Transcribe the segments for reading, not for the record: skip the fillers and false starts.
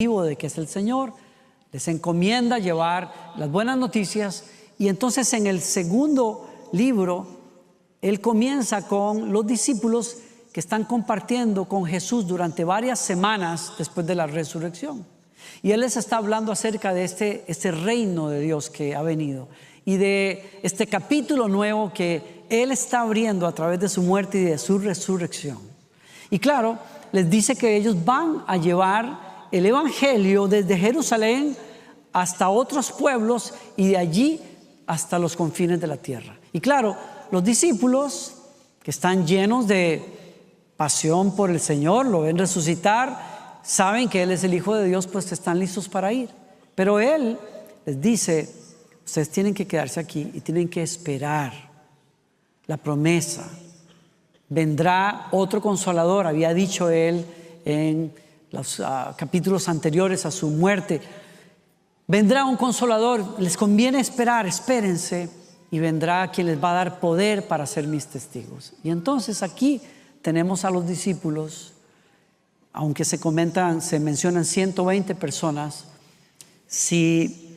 de que es el Señor, les encomienda llevar las buenas noticias. Y entonces en el segundo libro, él comienza con los discípulos que están compartiendo con Jesús durante varias semanas después de la resurrección. Y él les está hablando acerca de este reino de Dios que ha venido y de este capítulo nuevo que él está abriendo a través de su muerte y de su resurrección. Y claro, les dice que ellos van a llevar el evangelio desde Jerusalén hasta otros pueblos y de allí hasta los confines de la tierra. Y claro, los discípulos que están llenos de pasión por el Señor, lo ven resucitar, saben que Él es el Hijo de Dios, pues están listos para ir. Pero Él les dice, ustedes tienen que quedarse aquí y tienen que esperar la promesa. Vendrá otro consolador, había dicho Él en los capítulos anteriores a su muerte. Vendrá un consolador, les conviene esperar, espérense, y vendrá quien les va a dar poder para ser mis testigos. Y entonces aquí tenemos a los discípulos, aunque se mencionan 120 personas, si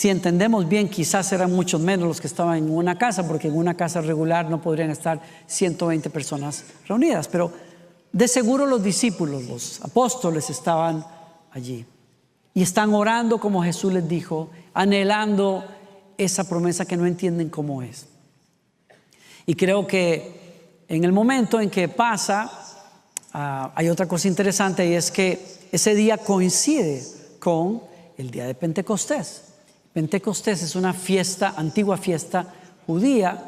entendemos bien, quizás eran muchos menos los que estaban en una casa, porque en una casa regular no podrían estar 120 personas reunidas, pero de seguro los discípulos, los apóstoles estaban allí y están orando como Jesús les dijo, anhelando esa promesa que no entienden cómo es. Y creo que en el momento en que pasa, hay otra cosa interesante, y es que ese día coincide con el día de Pentecostés. Pentecostés es una fiesta, antigua fiesta judía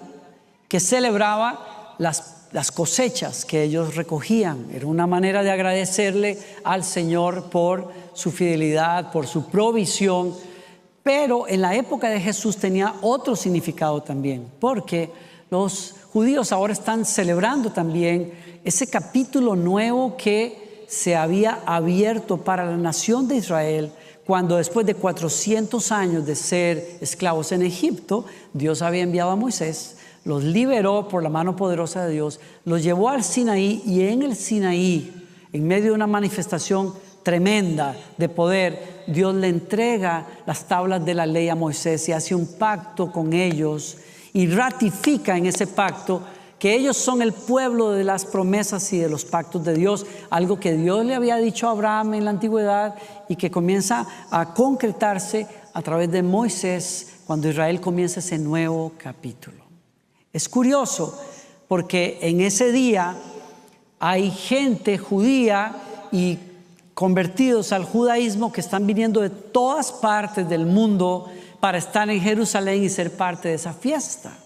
que celebraba las cosechas que ellos recogían. Era una manera de agradecerle al Señor por su fidelidad, por su provisión. Pero en la época de Jesús tenía otro significado también, porque los judíos ahora están celebrando también ese capítulo nuevo que se había abierto para la nación de Israel, cuando después de 400 años de ser esclavos en Egipto, Dios había enviado a Moisés, los liberó por la mano poderosa de Dios, los llevó al Sinaí, y en el Sinaí, en medio de una manifestación tremenda de poder, Dios le entrega las tablas de la ley a Moisés y hace un pacto con ellos y ratifica en ese pacto que ellos son el pueblo de las promesas y de los pactos de Dios, algo que Dios le había dicho a Abraham en la antigüedad y que comienza a concretarse a través de Moisés cuando Israel comienza ese nuevo capítulo. Es curioso porque en ese día hay gente judía y convertidos al judaísmo que están viniendo de todas partes del mundo para estar en Jerusalén y ser parte de esa fiesta.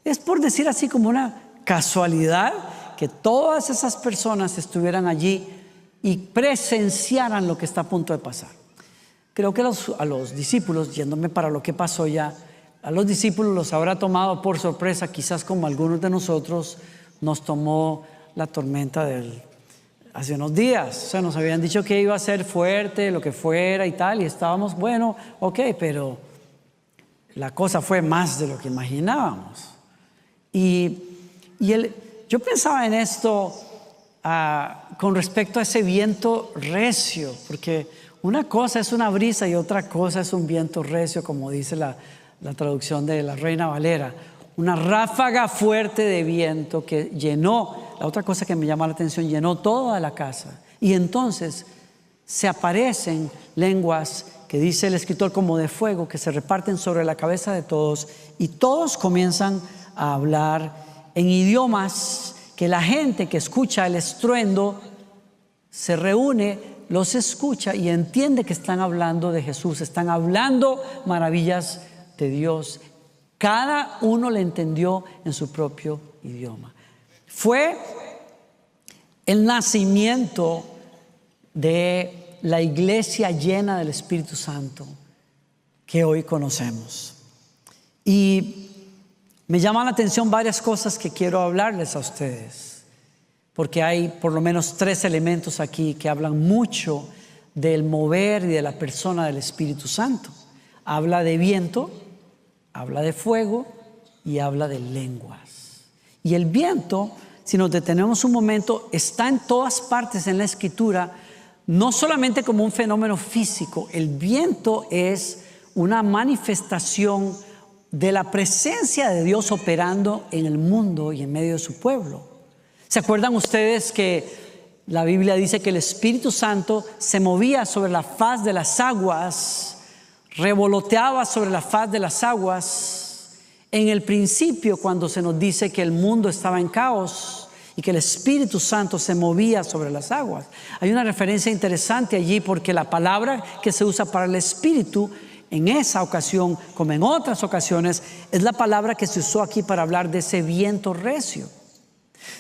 Es por decir así como una casualidad que todas esas personas estuvieran allí y presenciaran lo que está a punto de pasar. Creo que a los discípulos, yéndome para lo que pasó ya, a los discípulos los habrá tomado por sorpresa, quizás como algunos de nosotros nos tomó la tormenta hace unos días. O sea, nos habían dicho que iba a ser fuerte, lo que fuera y tal, y estábamos, bueno, ok, pero la cosa fue más de lo que imaginábamos. Yo pensaba en esto con respecto a ese viento recio, porque una cosa es una brisa y otra cosa es un viento recio, como dice la traducción de la Reina Valera. Una ráfaga fuerte de viento que llenó, la otra cosa que me llama la atención, llenó toda la casa. Y entonces se aparecen lenguas que dice el escritor como de fuego, que se reparten sobre la cabeza de todos, y todos comienzan a hablar en idiomas que la gente que escucha el estruendo se reúne, los escucha y entiende que están hablando de Jesús, están hablando maravillas de Dios. Cada uno le entendió en su propio idioma. Fue el nacimiento de la iglesia llena del Espíritu Santo que hoy conocemos. Y me llaman la atención varias cosas que quiero hablarles a ustedes, porque hay por lo menos 3 elementos aquí que hablan mucho del mover y de la persona del Espíritu Santo. Habla de viento, habla de fuego y habla de lenguas. Y el viento, si nos detenemos un momento, está en todas partes en la Escritura no solamente como un fenómeno físico. El viento es una manifestación de la presencia de Dios operando en el mundo y en medio de su pueblo. ¿Se acuerdan ustedes que la Biblia dice que el Espíritu Santo se movía sobre la faz de las aguas, revoloteaba sobre la faz de las aguas? En el principio, cuando se nos dice que el mundo estaba en caos y que el Espíritu Santo se movía sobre las aguas, hay una referencia interesante allí, porque la palabra que se usa para el Espíritu en esa ocasión, como en otras ocasiones, es la palabra que se usó aquí para hablar de ese viento recio.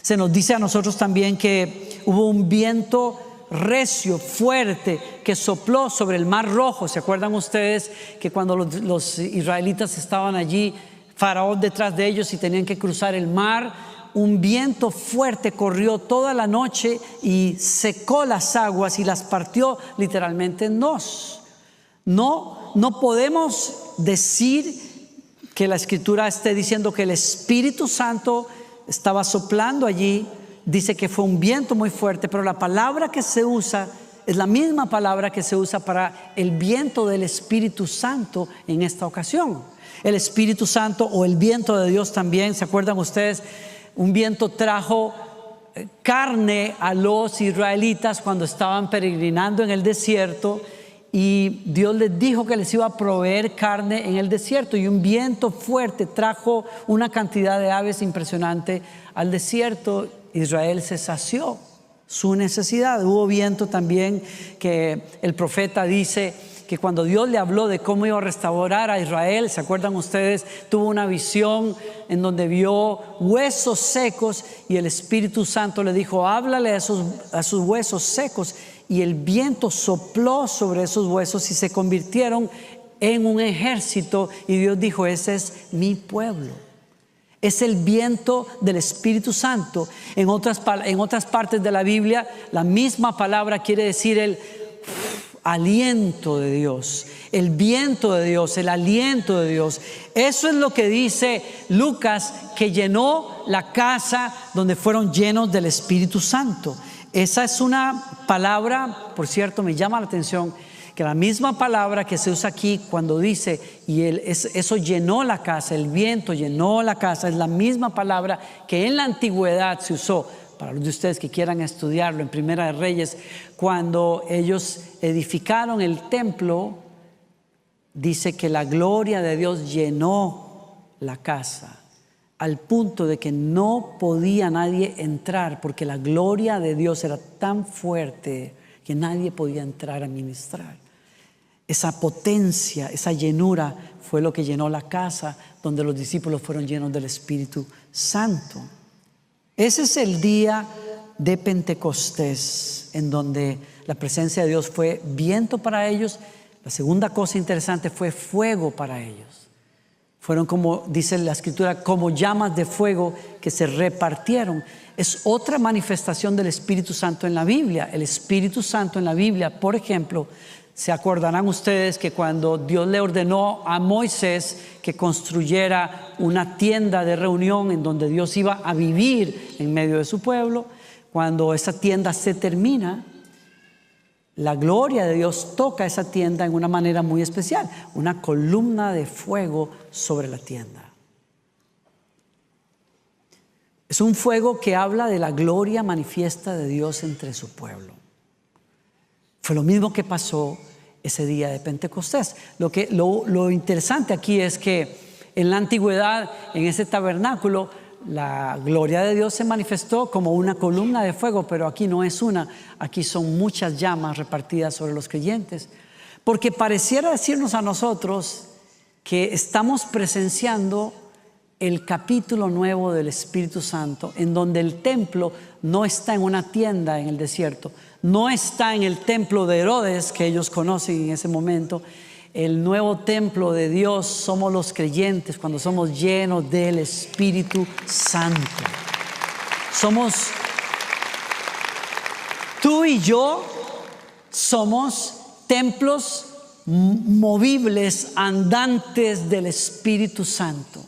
Se nos dice a nosotros también que hubo un viento recio, fuerte, que sopló sobre el Mar Rojo. ¿Se acuerdan ustedes que cuando los israelitas estaban allí, Faraón detrás de ellos y tenían que cruzar el mar, un viento fuerte corrió toda la noche y secó las aguas y las partió literalmente en dos? No podemos decir que la Escritura esté diciendo que el Espíritu Santo estaba soplando allí. Dice que fue un viento muy fuerte, pero la palabra que se usa es la misma palabra que se usa para el viento del Espíritu Santo en esta ocasión. El Espíritu Santo o el viento de Dios también, ¿se acuerdan ustedes? Un viento trajo carne a los israelitas cuando estaban peregrinando en el desierto, y Dios les dijo que les iba a proveer carne en el desierto, y un viento fuerte trajo una cantidad de aves impresionante al desierto. Israel se sació su necesidad. Hubo viento también que el profeta dice que cuando Dios le habló de cómo iba a restaurar a Israel, ¿se acuerdan ustedes? Tuvo una visión en donde vio huesos secos, y el Espíritu Santo le dijo: háblale a sus huesos secos. Y el viento sopló sobre esos huesos y se convirtieron en un ejército. Y Dios dijo: ese es mi pueblo. Es el viento del Espíritu Santo. En otras partes de la Biblia, la misma palabra quiere decir el aliento de Dios, el viento de Dios, el aliento de Dios. Eso es lo que dice Lucas, que llenó la casa donde fueron llenos del Espíritu Santo. Esa es una palabra, por cierto, me llama la atención que la misma palabra que se usa aquí cuando dice eso llenó la casa, el viento llenó la casa, es la misma palabra que en la antigüedad se usó. Para los de ustedes que quieran estudiarlo, en Primera de Reyes, cuando ellos edificaron el templo, dice que la gloria de Dios llenó la casa, al punto de que no podía nadie entrar, porque la gloria de Dios era tan fuerte que nadie podía entrar a ministrar. Esa potencia, esa llenura fue lo que llenó la casa donde los discípulos fueron llenos del Espíritu Santo. Ese es el día de Pentecostés, en donde la presencia de Dios fue viento para ellos. La segunda cosa interesante fue fuego para ellos. Fueron, como dice la Escritura, como llamas de fuego que se repartieron. Es otra manifestación del Espíritu Santo en la Biblia. El Espíritu Santo en la Biblia, por ejemplo, se acordarán ustedes que cuando Dios le ordenó a Moisés que construyera una tienda de reunión en donde Dios iba a vivir en medio de su pueblo, cuando esa tienda se termina, la gloria de Dios toca esa tienda en una manera muy especial, una columna de fuego sobre la tienda. Es un fuego que habla de la gloria manifiesta de Dios entre su pueblo. Fue lo mismo que pasó ese día de Pentecostés. Lo interesante aquí es que en la antigüedad, en ese tabernáculo, la gloria de Dios se manifestó como una columna de fuego, pero aquí no es una, aquí son muchas llamas repartidas sobre los creyentes, porque pareciera decirnos a nosotros que estamos presenciando el capítulo nuevo del Espíritu Santo, en donde el templo no está en una tienda en el desierto, no está en el templo de Herodes que ellos conocen en ese momento. El nuevo templo de Dios somos los creyentes cuando somos llenos del Espíritu Santo. Tú y yo somos templos movibles, andantes del Espíritu Santo.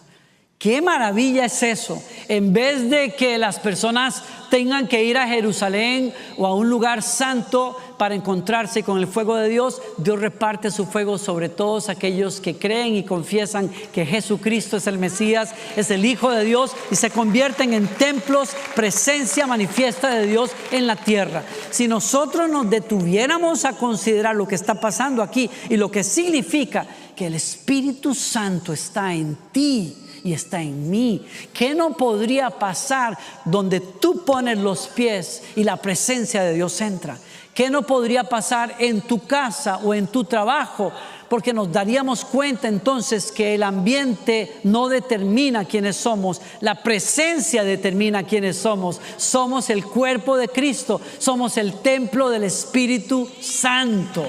Qué maravilla es eso. En vez de que las personas tengan que ir a Jerusalén o a un lugar santo para encontrarse con el fuego de Dios, Dios reparte su fuego sobre todos aquellos que creen y confiesan que Jesucristo es el Mesías, es el Hijo de Dios, y se convierten en templos, presencia manifiesta de Dios en la tierra. Si nosotros nos detuviéramos a considerar lo que está pasando aquí y lo que significa que el Espíritu Santo está en ti y está en mí, ¿qué no podría pasar donde tú pones los pies y la presencia de Dios entra? ¿Qué no podría pasar en tu casa o en tu trabajo? Porque nos daríamos cuenta entonces que el ambiente no determina quiénes somos, la presencia determina quiénes somos. Somos el cuerpo de Cristo, somos el templo del Espíritu Santo.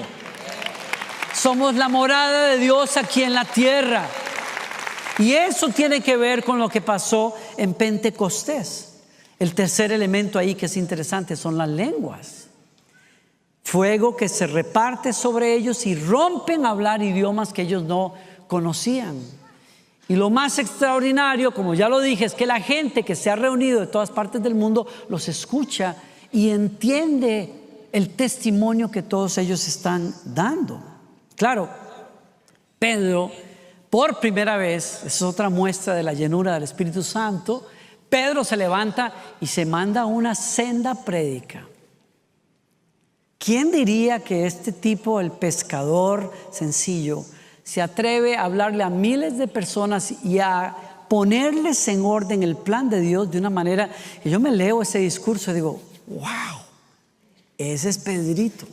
Somos la morada de Dios aquí en la tierra. Y eso tiene que ver con lo que pasó en Pentecostés. El tercer elemento ahí que es interesante son las lenguas. Fuego que se reparte sobre ellos y rompen a hablar idiomas que ellos no conocían. Y lo más extraordinario, como ya lo dije, es que la gente que se ha reunido de todas partes del mundo los escucha y entiende el testimonio que todos ellos están dando. Claro, Pedro, por primera vez, es otra muestra de la llenura del Espíritu Santo, Pedro se levanta y se manda una senda prédica. ¿Quién diría que este tipo, el pescador sencillo, se atreve a hablarle a miles de personas y a ponerles en orden el plan de Dios de una manera que yo me leo ese discurso y digo, wow, ese es Pedrito?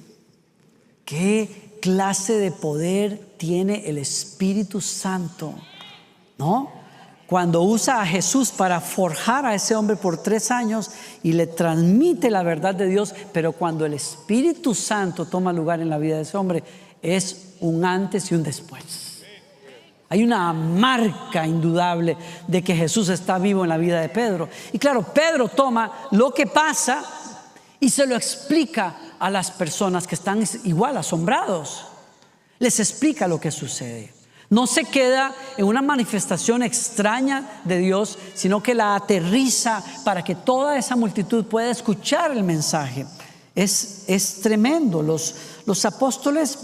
¿Qué clase de poder tiene el Espíritu Santo? ¿No? Cuando usa a Jesús para forjar a ese hombre por 3 años y le transmite la verdad de Dios, pero cuando el Espíritu Santo toma lugar en la vida de ese hombre, es un antes y un después. Hay una marca indudable de que Jesús está vivo en la vida de Pedro. Y claro, Pedro toma lo que pasa y se lo explica a las personas que están igual asombrados. Les explica lo que sucede. No se queda en una manifestación extraña de Dios, sino que la aterriza para que toda esa multitud pueda escuchar el mensaje. Es tremendo. Los apóstoles,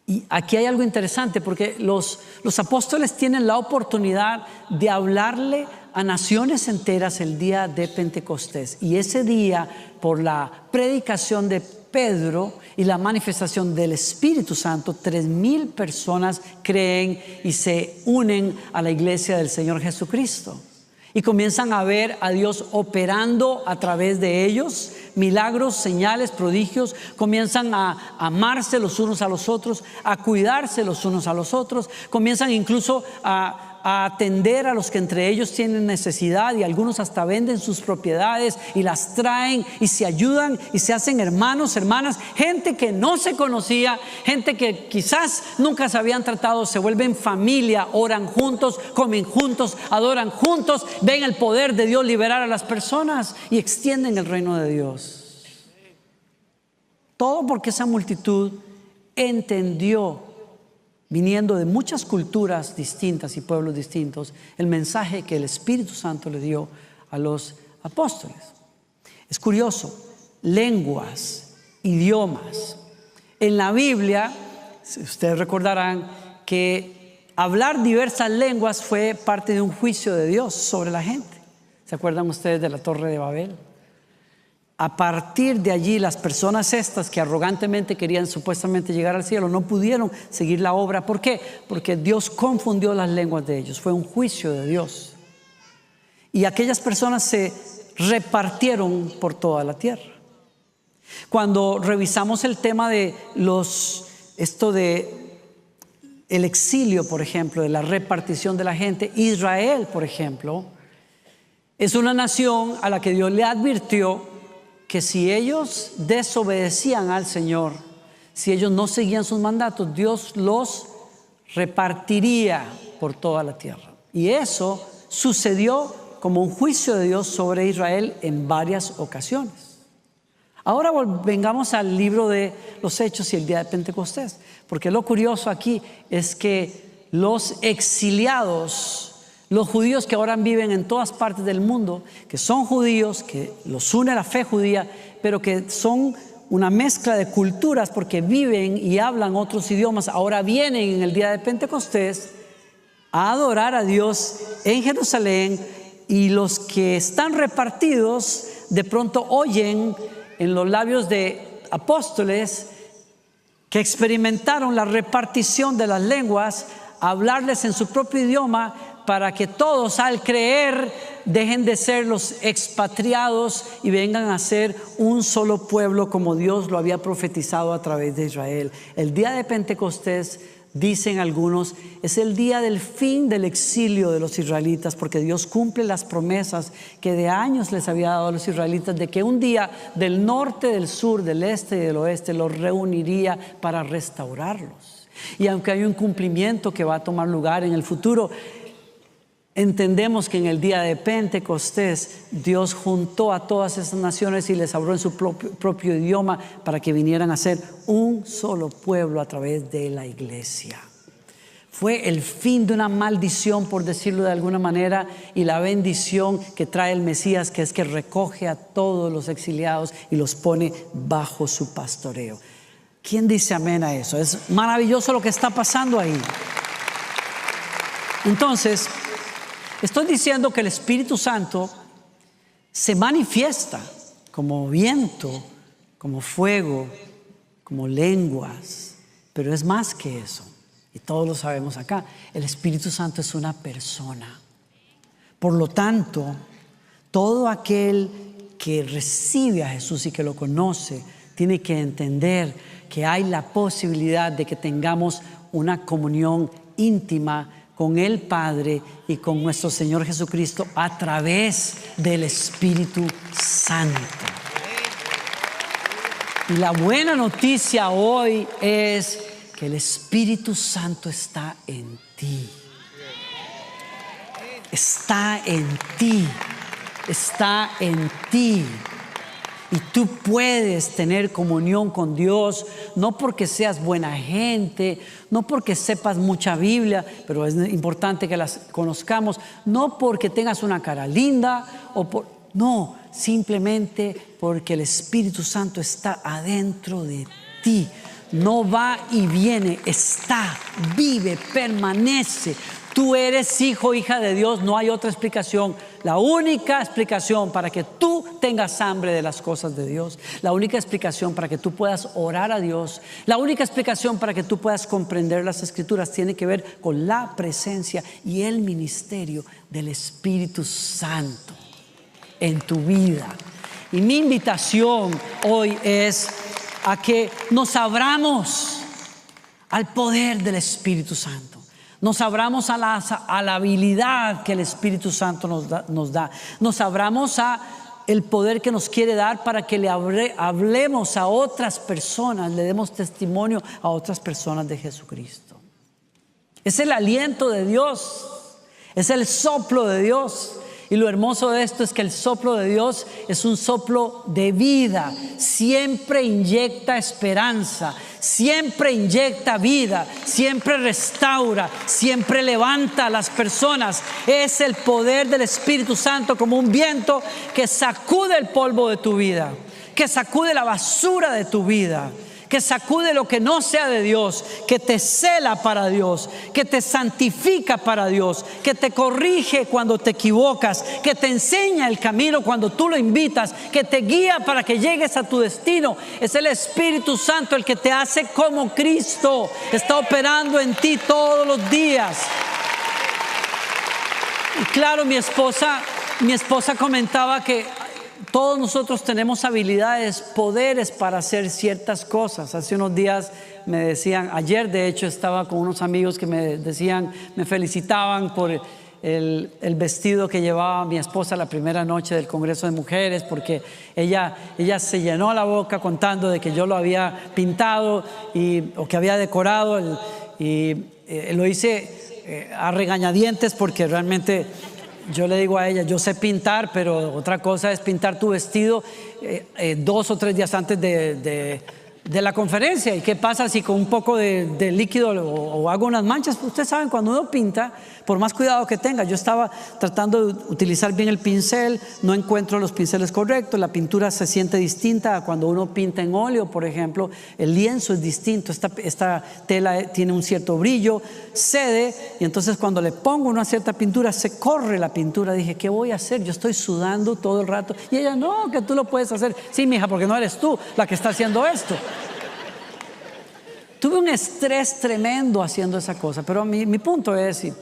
y aquí hay algo interesante, porque los apóstoles tienen la oportunidad de hablarle a naciones enteras el día de Pentecostés. Y ese día, por la predicación de Pedro y la manifestación del Espíritu Santo, 3,000 personas creen y se unen a la iglesia del Señor Jesucristo. Y comienzan a ver a Dios operando a través de ellos, milagros, señales, prodigios. Comienzan a amarse los unos a los otros, a cuidarse los unos a los otros. Comienzan incluso a atender a los que entre ellos tienen necesidad, y algunos hasta venden sus propiedades y las traen y se ayudan y se hacen hermanos, hermanas. Gente que no se conocía, gente que quizás nunca se habían tratado, se vuelven familia, oran juntos, comen juntos, adoran juntos, ven el poder de Dios liberar a las personas y extienden el reino de Dios. Todo porque esa multitud entendió, viniendo de muchas culturas distintas y pueblos distintos, el mensaje que el Espíritu Santo le dio a los apóstoles. Es curioso, lenguas, idiomas. En la Biblia, ustedes recordarán que hablar diversas lenguas fue parte de un juicio de Dios sobre la gente. ¿Se acuerdan ustedes de la Torre de Babel? A partir de allí, las personas estas que arrogantemente querían supuestamente llegar al cielo no pudieron seguir la obra. ¿Por qué? Porque Dios confundió las lenguas de ellos. Fue un juicio de Dios. Y aquellas personas se repartieron por toda la tierra. Cuando revisamos el tema de el exilio, por ejemplo, de la repartición de la gente, Israel, por ejemplo, es una nación a la que Dios le advirtió que si ellos desobedecían al Señor, si ellos no seguían sus mandatos, Dios los repartiría por toda la tierra. Y eso sucedió como un juicio de Dios sobre Israel en varias ocasiones. Ahora vengamos al libro de los Hechos y el día de Pentecostés, porque lo curioso aquí es que los exiliados Los judíos que ahora viven en todas partes del mundo, que son judíos, que los une la fe judía, pero que son una mezcla de culturas porque viven y hablan otros idiomas, ahora vienen en el día de Pentecostés a adorar a Dios en Jerusalén, y los que están repartidos de pronto oyen en los labios de apóstoles que experimentaron la repartición de las lenguas, hablarles en su propio idioma, para que todos al creer dejen de ser los expatriados y vengan a ser un solo pueblo como Dios lo había profetizado a través de Israel. El día de Pentecostés, dicen algunos, es el día del fin del exilio de los israelitas, porque Dios cumple las promesas que de años les había dado a los israelitas, de que un día del norte, del sur, del este y del oeste los reuniría para restaurarlos. Y aunque hay un cumplimiento que va a tomar lugar en el futuro, entendemos que en el día de Pentecostés Dios juntó a todas esas naciones y les habló en su propio idioma para que vinieran a ser un solo pueblo a través de la iglesia. Fue el fin de una maldición, por decirlo de alguna manera, y la bendición que trae el Mesías, que es que recoge a todos los exiliados y los pone bajo su pastoreo. ¿Quién dice amén a eso? Es maravilloso lo que está pasando ahí. Entonces, estoy diciendo que el Espíritu Santo se manifiesta como viento, como fuego, como lenguas, pero es más que eso, y todos lo sabemos acá. El Espíritu Santo es una persona. Por lo tanto, todo aquel que recibe a Jesús y que lo conoce tiene que entender que hay la posibilidad de que tengamos una comunión íntima con el Padre y con nuestro Señor Jesucristo a través del Espíritu Santo. Y la buena noticia hoy es que el Espíritu Santo está en ti. Está en ti. Está en ti. Y tú puedes tener comunión con Dios, no porque seas buena gente, no porque sepas mucha Biblia, pero es importante que las conozcamos, no porque tengas una cara linda, no, simplemente porque el Espíritu Santo está adentro de ti. No va y viene, está, vive, permanece. Tú eres hijo, hija de Dios, no hay otra explicación. La única explicación para que tú tengas hambre de las cosas de Dios, la única explicación para que tú puedas orar a Dios, la única explicación para que tú puedas comprender las Escrituras tiene que ver con la presencia y el ministerio del Espíritu Santo en tu vida. Y mi invitación hoy es a que nos abramos al poder del Espíritu Santo. Nos abramos a la habilidad que el Espíritu Santo nos da. Nos abramos a el poder que nos quiere dar para que le hablemos a otras personas, le demos testimonio a otras personas de Jesucristo. Es el aliento de Dios, es el soplo de Dios. Y lo hermoso de esto es que el soplo de Dios es un soplo de vida. Siempre inyecta esperanza, siempre inyecta vida, siempre restaura, siempre levanta a las personas. Es el poder del Espíritu Santo como un viento que sacude el polvo de tu vida, que sacude la basura de tu vida, que sacude lo que no sea de Dios, que te cela para Dios, que te santifica para Dios, que te corrige cuando te equivocas, que te enseña el camino cuando tú lo invitas, que te guía para que llegues a tu destino. Es el Espíritu Santo el que te hace como Cristo. Está operando en ti todos los días. Y claro, mi esposa comentaba que todos nosotros tenemos habilidades, poderes para hacer ciertas cosas. Hace unos días me decían, ayer de hecho estaba con unos amigos que me decían, me felicitaban por el vestido que llevaba mi esposa la primera noche del Congreso de Mujeres, porque ella se llenó la boca contando de que yo lo había pintado o que había decorado y lo hice a regañadientes, porque realmente yo le digo a ella, yo sé pintar, pero otra cosa es pintar tu vestido 2 o 3 días antes de de la conferencia. ¿Y qué pasa si con un poco de líquido o hago unas manchas? Pues ustedes saben, cuando uno pinta, por más cuidado que tenga, yo estaba tratando de utilizar bien el pincel, no encuentro los pinceles correctos, la pintura se siente distinta a cuando uno pinta en óleo, por ejemplo, el lienzo es distinto, esta tela tiene un cierto brillo, cede, y entonces cuando le pongo una cierta pintura, se corre la pintura. Dije, ¿qué voy a hacer? Yo estoy sudando todo el rato. Y ella, no, que tú lo puedes hacer. Sí, mija, porque no eres tú la que está haciendo esto. Tuve un estrés tremendo haciendo esa cosa, pero mi punto es, sí.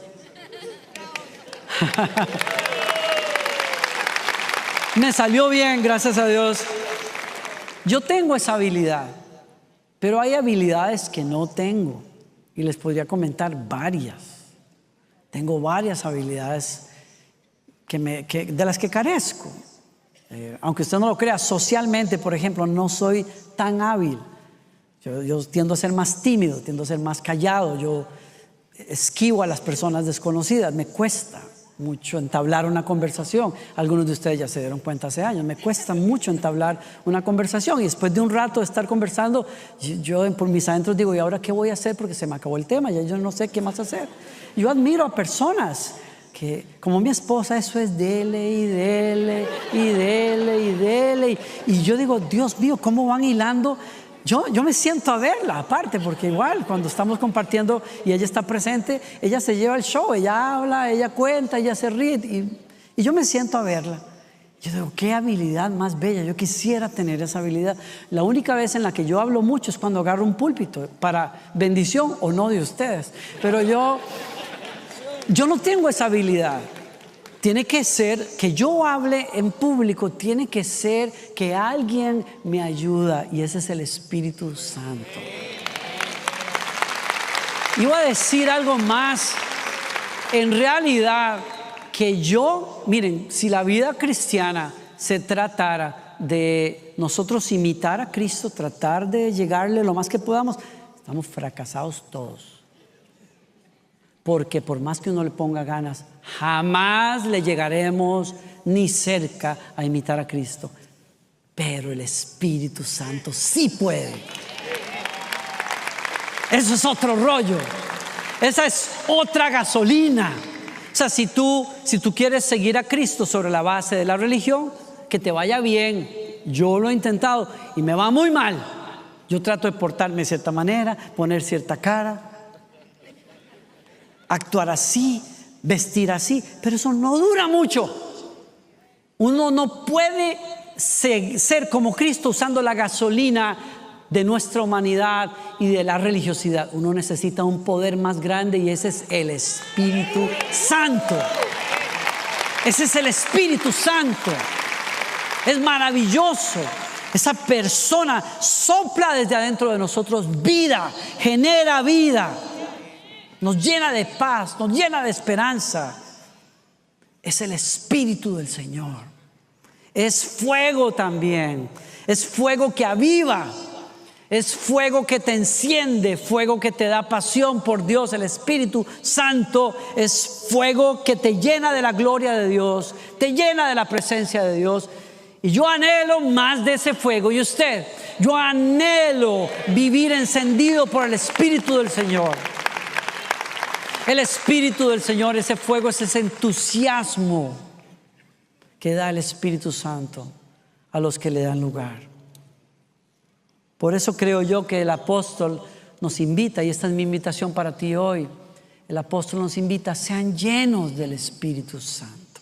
Me salió bien, gracias a Dios. Yo tengo esa habilidad, pero hay habilidades que no tengo, y les podría comentar varias. Tengo varias habilidades de las que carezco. Aunque usted no lo crea, socialmente, por ejemplo, no soy tan hábil. Yo tiendo a ser más tímido, tiendo a ser más callado. Yo esquivo a las personas desconocidas. Me cuesta mucho entablar una conversación. Algunos de ustedes ya se dieron cuenta hace años. Me cuesta mucho entablar una conversación. Y después de un rato de estar conversando, yo por mis adentros digo, ¿y ahora qué voy a hacer? Porque se me acabó el tema. Ya yo no sé qué más hacer. Yo admiro a personas que, como mi esposa, eso es dele y dele y dele y dele. Y yo digo, Dios mío, ¿cómo van hilando? Yo me siento a verla aparte, porque igual cuando estamos compartiendo y ella está presente, ella se lleva el show, ella habla, ella cuenta, ella se ríe y yo me siento a verla. Yo digo, qué habilidad más bella, yo quisiera tener esa habilidad. La única vez en la que yo hablo mucho es cuando agarro un púlpito, para bendición o no de ustedes, pero yo no tengo esa habilidad. Tiene que ser que yo hable en público, tiene que ser que alguien me ayuda, y ese es el Espíritu Santo. Iba a decir algo más. En realidad, que miren, si la vida cristiana se tratara de nosotros imitar a Cristo, tratar de llegarle lo más que podamos, estamos fracasados todos. Porque por más que uno le ponga ganas, jamás le llegaremos ni cerca a imitar a Cristo. Pero el Espíritu Santo sí puede. Eso es otro rollo. Esa es otra gasolina. O sea, si tú quieres seguir a Cristo sobre la base de la religión, que te vaya bien. Yo lo he intentado y me va muy mal. Yo trato de portarme de cierta manera, poner cierta cara, actuar así, vestir así, pero eso no dura mucho. Uno no puede ser como Cristo usando la gasolina de nuestra humanidad y de la religiosidad. Uno necesita un poder más grande, y ese es el Espíritu Santo. Ese es el Espíritu Santo. Es maravilloso. Esa persona sopla desde adentro de nosotros vida, genera vida. Nos llena de paz, nos llena de esperanza. Es el Espíritu del Señor. Es fuego también. Es fuego que aviva. Es fuego que te enciende, fuego que te da pasión por Dios. El Espíritu Santo es fuego que te llena de la gloria de Dios, te llena de la presencia de Dios. Y yo anhelo más de ese fuego. Y usted, yo anhelo vivir encendido por el Espíritu del Señor. El Espíritu del Señor, ese fuego, es ese entusiasmo que da el Espíritu Santo a los que le dan lugar. Por eso creo yo que el apóstol nos invita, y esta es mi invitación para ti hoy. El apóstol nos invita: sean llenos del Espíritu Santo.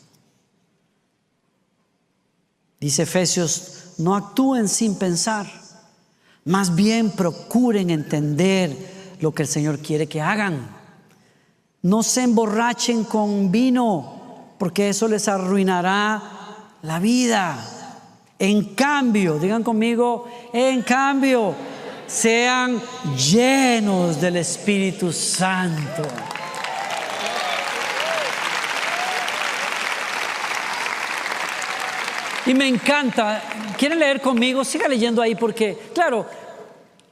Dice Efesios: no actúen sin pensar, más bien procuren entender lo que el Señor quiere que hagan. No se emborrachen con vino, porque eso les arruinará la vida. En cambio, digan conmigo, en cambio, sean llenos del Espíritu Santo. Y me encanta. ¿Quieren leer conmigo? Siga leyendo ahí, porque, claro,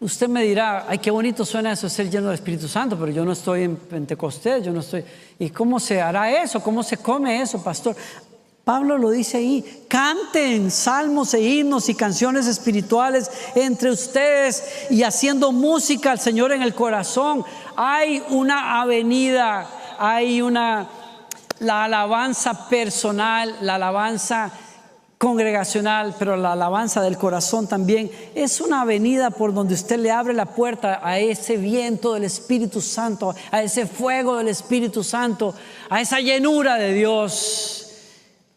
usted me dirá: ay, qué bonito suena eso, ser lleno del Espíritu Santo, pero yo no estoy en Pentecostés, yo no estoy. ¿Y cómo se hará eso? ¿Cómo se come eso, pastor? Pablo lo dice ahí: canten salmos e himnos y canciones espirituales entre ustedes y haciendo música al Señor en el corazón. Hay una avenida, la alabanza personal, la alabanza congregacional, pero la alabanza del corazón también es una avenida por donde usted le abre la puerta a ese viento del Espíritu Santo, a ese fuego del Espíritu Santo, a esa llenura de Dios.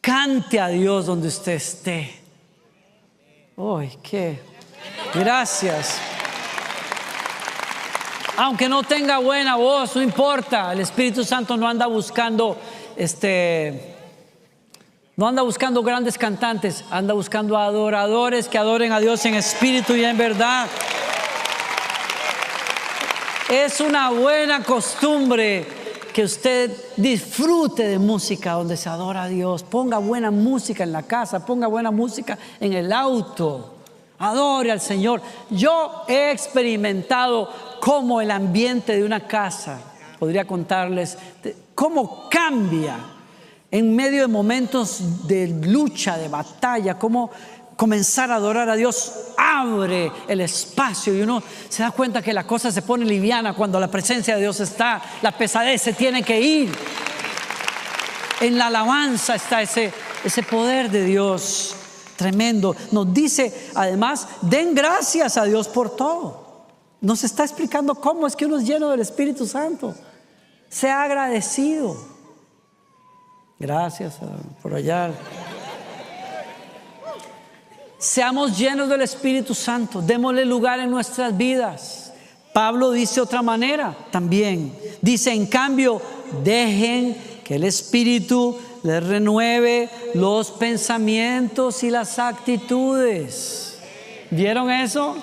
Cante a Dios donde usted esté. ¡Ay, qué! Gracias. Aunque no tenga buena voz, no importa. El Espíritu Santo no anda buscando no anda buscando grandes cantantes, anda buscando adoradores que adoren a Dios en espíritu y en verdad. Es una buena costumbre que usted disfrute de música donde se adora a Dios. Ponga buena música en la casa, ponga buena música en el auto. Adore al Señor. Yo he experimentado cómo el ambiente de una casa, podría contarles cómo cambia en medio de momentos de lucha, de batalla, cómo comenzar a adorar a Dios abre el espacio y uno se da cuenta que la cosa se pone liviana cuando la presencia de Dios está. La pesadez se tiene que ir. En la alabanza está ese poder de Dios tremendo. Nos dice además: den gracias a Dios por todo. Nos está explicando cómo es que uno es lleno del Espíritu Santo. Sea agradecido. Gracias por allá. Seamos llenos del Espíritu Santo. Démosle lugar en nuestras vidas. Pablo dice otra manera también. Dice: en cambio, dejen que el Espíritu les renueve los pensamientos y las actitudes. ¿Vieron eso?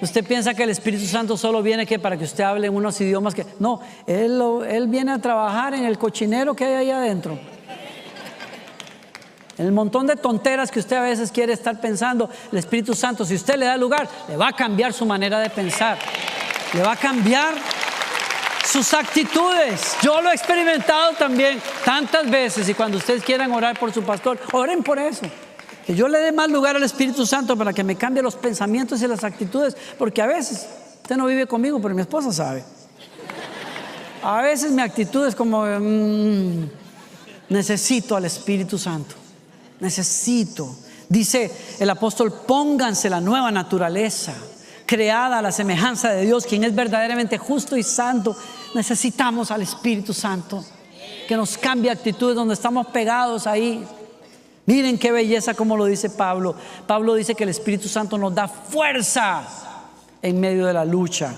Usted piensa que el Espíritu Santo solo viene para que usted hable en unos idiomas que... No, Él viene a trabajar en el cochinero que hay ahí adentro. El montón de tonteras que usted a veces quiere estar pensando. El Espíritu Santo, si usted le da lugar, le va a cambiar su manera de pensar. Le va a cambiar sus actitudes. Yo lo he experimentado también tantas veces. Y cuando ustedes quieran orar por su pastor, oren por eso. Que yo le dé más lugar al Espíritu Santo para que me cambie los pensamientos y las actitudes. Porque a veces, usted no vive conmigo, pero mi esposa sabe. A veces mi actitud es como... necesito al Espíritu Santo. Necesito. Dice el apóstol: pónganse la nueva naturaleza, creada a la semejanza de Dios, quien es verdaderamente justo y santo. Necesitamos al Espíritu Santo que nos cambie actitudes donde estamos pegados ahí. Miren qué belleza como lo dice Pablo. Pablo dice que el Espíritu Santo nos da fuerza en medio de la lucha.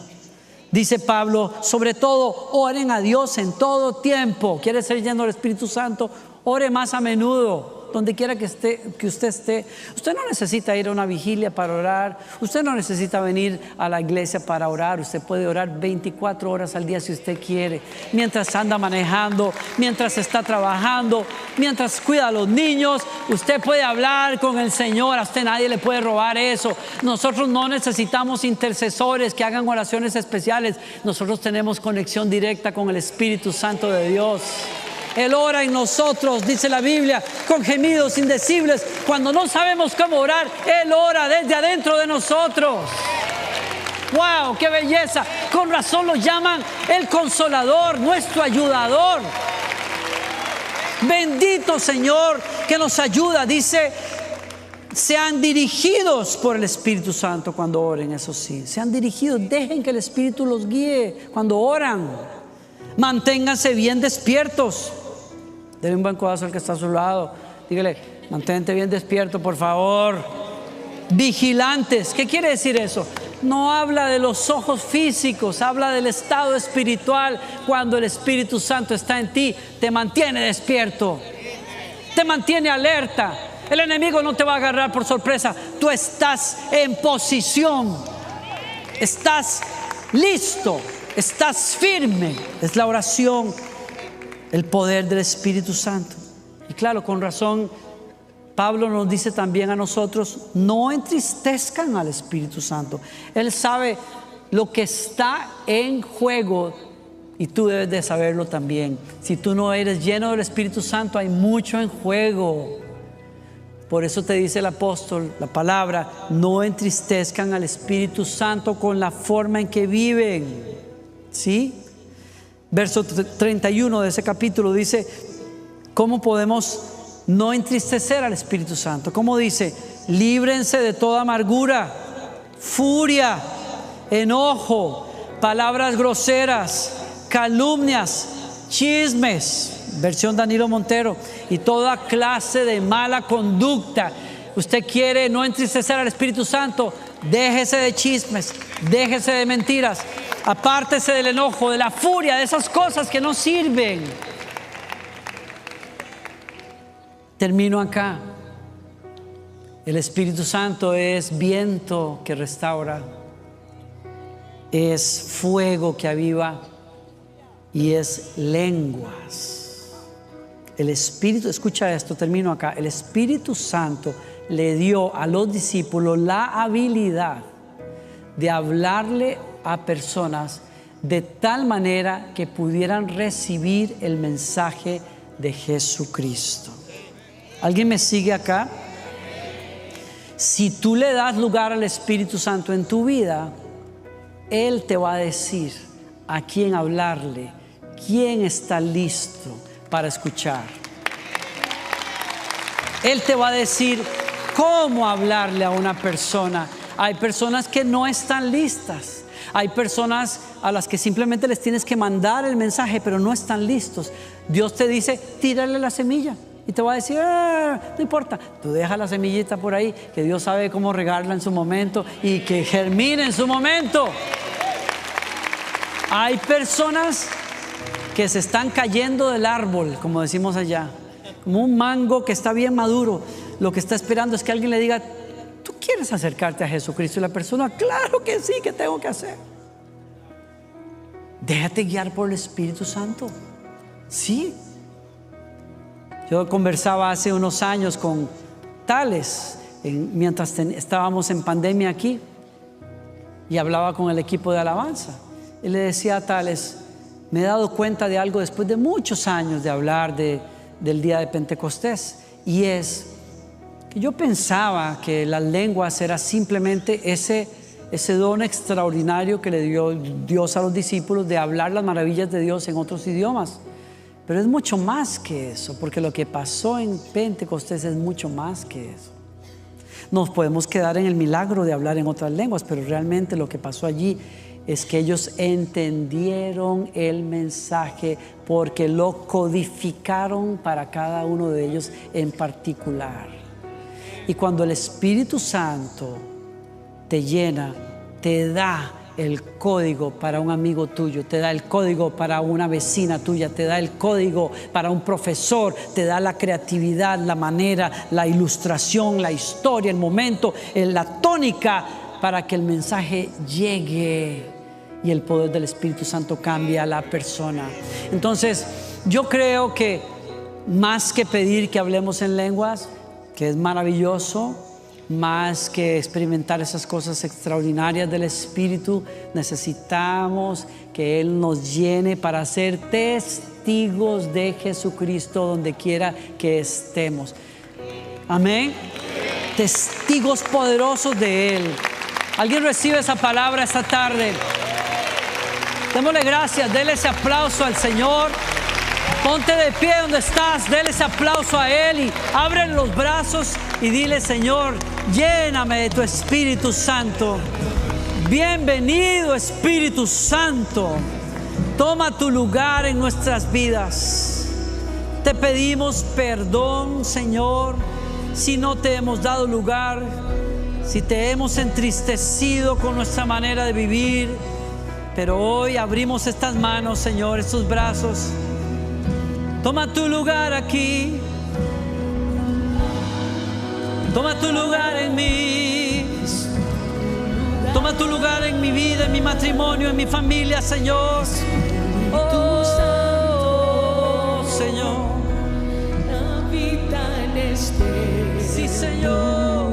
Dice Pablo: sobre todo, oren a Dios en todo tiempo. ¿Quiere ser lleno del Espíritu Santo? Ore más a menudo. Donde quiera que usted esté. Usted no necesita ir a una vigilia para orar. Usted no necesita venir a la iglesia para orar. Usted puede orar 24 horas al día si usted quiere. Mientras anda manejando, mientras está trabajando, mientras cuida a los niños, usted puede hablar con el Señor. A usted nadie le puede robar eso. Nosotros no necesitamos intercesores que hagan oraciones especiales. Nosotros tenemos conexión directa con el Espíritu Santo de Dios. Él ora en nosotros, dice la Biblia, con gemidos indecibles. Cuando no sabemos cómo orar, Él ora desde adentro de nosotros. ¡Wow! ¡Qué belleza! Con razón lo llaman el Consolador, nuestro ayudador. Bendito Señor que nos ayuda. Dice: sean dirigidos por el Espíritu Santo cuando oren. Eso sí, sean dirigidos. Dejen que el Espíritu los guíe cuando oran. Manténganse bien despiertos. Denle un buen codazo al que está a su lado. Dígale: mantente bien despierto, por favor. Vigilantes. ¿Qué quiere decir eso? No habla de los ojos físicos, habla del estado espiritual. Cuando el Espíritu Santo está en ti, te mantiene despierto, te mantiene alerta. El enemigo no te va a agarrar por sorpresa. Tú estás en posición, estás listo, estás firme. Es la oración, el poder del Espíritu Santo. Y claro, con razón, Pablo nos dice también a nosotros: no entristezcan al Espíritu Santo. Él sabe lo que está en juego Y tú debes de saberlo también. Si tú no eres lleno del Espíritu Santo, hay mucho en juego. Por eso te dice el apóstol, la palabra, no entristezcan al Espíritu Santo con la forma en que viven. ¿Sí? Verso 31 de ese capítulo dice, ¿cómo podemos no entristecer al Espíritu Santo? ¿Cómo dice? Líbrense de toda amargura, furia, enojo, palabras groseras, calumnias, chismes, versión Danilo Montero, y toda clase de mala conducta. Usted quiere no entristecer al Espíritu Santo, déjese de chismes, déjese de mentiras, apártese del enojo, de la furia, de esas cosas que no sirven. Termino acá. El Espíritu Santo es viento que restaura, es fuego que aviva y es lenguas. El Espíritu, escucha esto, termino acá. El Espíritu Santo le dio a los discípulos la habilidad de hablarle a personas de tal manera que pudieran recibir el mensaje de Jesucristo. ¿Alguien me sigue acá? Si tú le das lugar al Espíritu Santo en tu vida, Él te va a decir a quién hablarle, quién está listo para escuchar. Él te va a decir cómo hablarle a una persona. Hay personas que no están listas. Hay personas a las que simplemente les tienes que mandar el mensaje, pero no están listos. Dios te dice, tírale la semilla. Y te va a decir, no importa, tú deja la semillita por ahí, que Dios sabe cómo regarla en su momento y que germine en su momento. Hay personas que se están cayendo del árbol, como decimos allá, como un mango que está bien maduro. Lo que está esperando es que alguien le diga, ¿tú quieres acercarte a Jesucristo? Y la persona, claro que sí, ¿qué tengo que hacer? Déjate guiar por el Espíritu Santo. Sí. Yo conversaba hace unos años con Tales, mientras estábamos en pandemia aquí, y hablaba con el equipo de alabanza. Y le decía a Tales, me he dado cuenta de algo después de muchos años de hablar del día de Pentecostés, y es que yo pensaba que las lenguas era simplemente ese don extraordinario que le dio Dios a los discípulos de hablar las maravillas de Dios en otros idiomas. Pero es mucho más que eso, porque lo que pasó en Pentecostés es mucho más que eso. Nos podemos quedar en el milagro de hablar en otras lenguas, pero realmente lo que pasó allí es que ellos entendieron el mensaje porque lo codificaron para cada uno de ellos en particular. Y cuando el Espíritu Santo te llena, te da el código para un amigo tuyo, te da el código para una vecina tuya, te da el código para un profesor, te da la creatividad, la manera, la ilustración, la historia, el momento, la tónica para que el mensaje llegue y el poder del Espíritu Santo cambie a la persona. Entonces, yo creo que más que pedir que hablemos en lenguas, que es maravilloso, más que experimentar esas cosas extraordinarias del Espíritu, necesitamos que Él nos llene para ser testigos de Jesucristo donde quiera que estemos. Amén. Testigos poderosos de Él. ¿Alguien recibe esa palabra esta tarde? Démosle gracias, déle ese aplauso al Señor. Ponte de pie donde estás, déle ese aplauso a Él y abre los brazos y dile, Señor, lléname de tu Espíritu Santo. Bienvenido, Espíritu Santo. Toma tu lugar en nuestras vidas. Te pedimos perdón, Señor, si no te hemos dado lugar, si te hemos entristecido con nuestra manera de vivir. Pero hoy abrimos estas manos, Señor, estos brazos. Toma tu lugar aquí. Toma tu lugar en mí. Toma tu lugar en mi vida, en mi matrimonio, en mi familia, Señor. Oh, Señor. Sí, Señor.